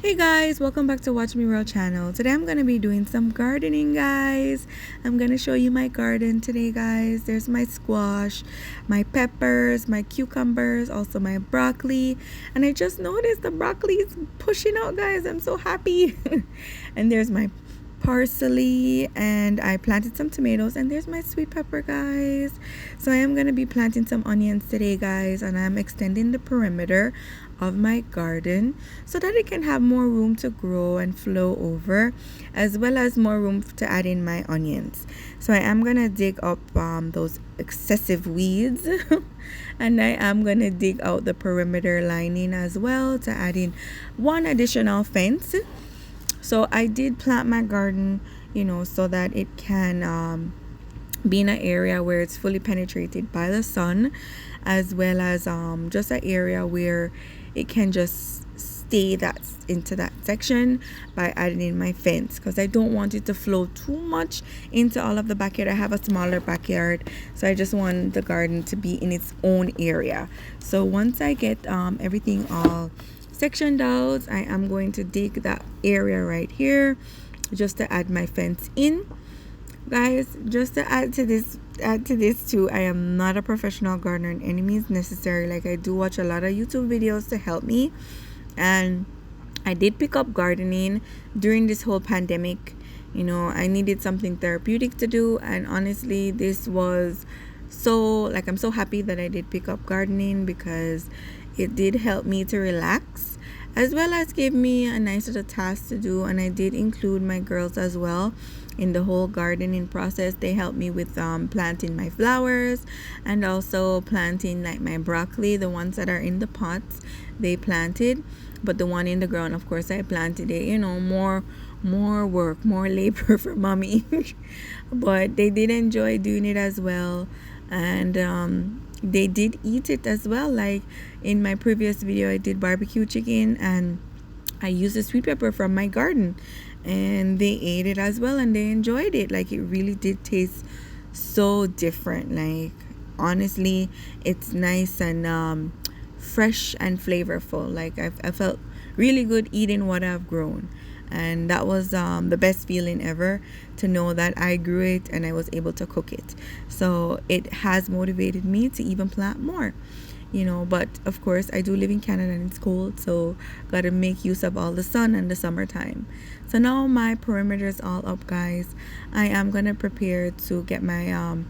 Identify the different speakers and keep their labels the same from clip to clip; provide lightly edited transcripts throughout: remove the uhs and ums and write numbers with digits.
Speaker 1: Hey guys, welcome back to Watch Me Roll channel. Today I'm going to be doing some gardening, guys. I'm going to show you my garden today, guys. There's my squash, my peppers, my cucumbers, also my broccoli. And I just noticed the broccoli is pushing out, guys. I'm so happy. And there's my parsley, and I planted some tomatoes, and there's my sweet pepper, guys. So I am going to be planting some onions today, guys, and I'm extending the perimeter of my garden so that it can have more room to grow and flow over, as well as more room to add in my onions. So I am going to dig up those excessive weeds and I am going to dig out the perimeter lining as well to add in one additional fence. So I did plant my garden, so that it can be in an area where it's fully penetrated by the sun, as well as just an area where it can just stay into that section by adding in my fence, because I don't want it to flow too much into all of the backyard. I have a smaller backyard, so I just want the garden to be in its own area. So once I get everything all sectioned out, I am going to dig that area right here just to add my fence in, guys. Just to add to this too, I am not a professional gardener in any means necessary. Like, I do watch a lot of YouTube videos to help me, and I did pick up gardening during this whole pandemic. I needed something therapeutic to do, and honestly, this was I'm so happy that I did pick up gardening, because it did help me to relax, as well as give me a nice little task to do. And I did include my girls as well in the whole gardening process. They helped me with planting my flowers, and also planting like my broccoli. The ones that are in the pots, they planted, but the one in the ground, of course, I planted it. More work, more labor for mommy. But they did enjoy doing it as well, and they did eat it as well. Like in my previous video, I did barbecue chicken, and I used the sweet pepper from my garden, and they ate it as well, and they enjoyed it. Like, it really did taste so different. Like, honestly, it's nice and fresh and flavorful. Like, I felt really good eating what I've grown, and that was the best feeling ever, to know that I grew it and I was able to cook it. So it has motivated me to even plant more. But of course, I do live in Canada and it's cold, so gotta make use of all the sun and the summertime. So now my perimeter is all up, guys. I am gonna prepare to get my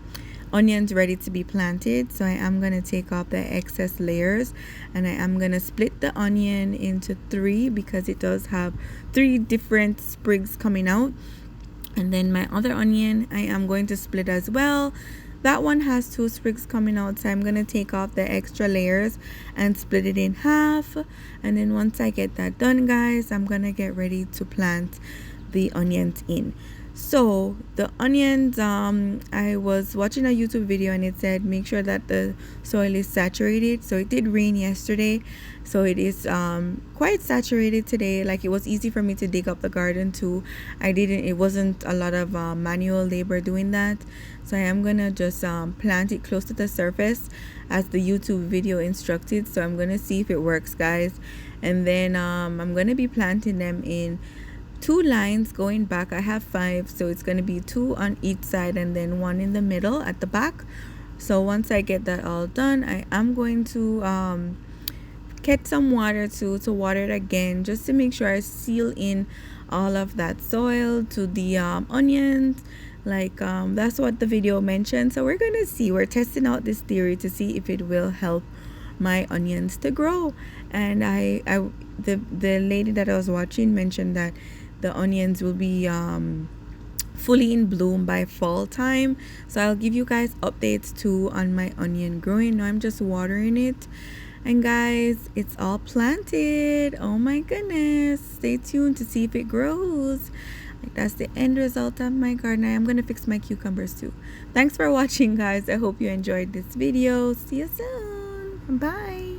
Speaker 1: onions ready to be planted. So I am gonna take off the excess layers, and I am gonna split the onion into 3, because it does have 3 different sprigs coming out. And then my other onion, I am going to split as well. That one has 2 sprigs coming out, so I'm going to take off the extra layers and split it in half. And then once I get that done, guys, I'm going to get ready to plant the onions in. So the onions, I was watching a YouTube video, and it said make sure that the soil is saturated. So it did rain yesterday, so it is quite saturated today. Like, it was easy for me to dig up the garden too. It wasn't a lot of manual labor doing that. So I am gonna just plant it close to the surface as the YouTube video instructed. So I'm gonna see if it works, guys. And then I'm gonna be planting them in 2 lines going back. I have 5, so it's going to be 2 on each side, and then 1 in the middle at the back. So once I get that all done, I am going to get some water to water it again, just to make sure I seal in all of that soil to the onions. Like, that's what the video mentioned. So we're going to see, we're testing out this theory to see if it will help my onions to grow. And the lady that I was watching mentioned that the onions will be fully in bloom by fall time. So I'll give you guys updates too on my onion growing. Now I'm just watering it, and guys, it's all planted. Oh my goodness, stay tuned to see if it grows. Like, that's the end result of my garden. I am gonna fix my cucumbers too. Thanks for watching, guys. I hope you enjoyed this video. See you soon. Bye.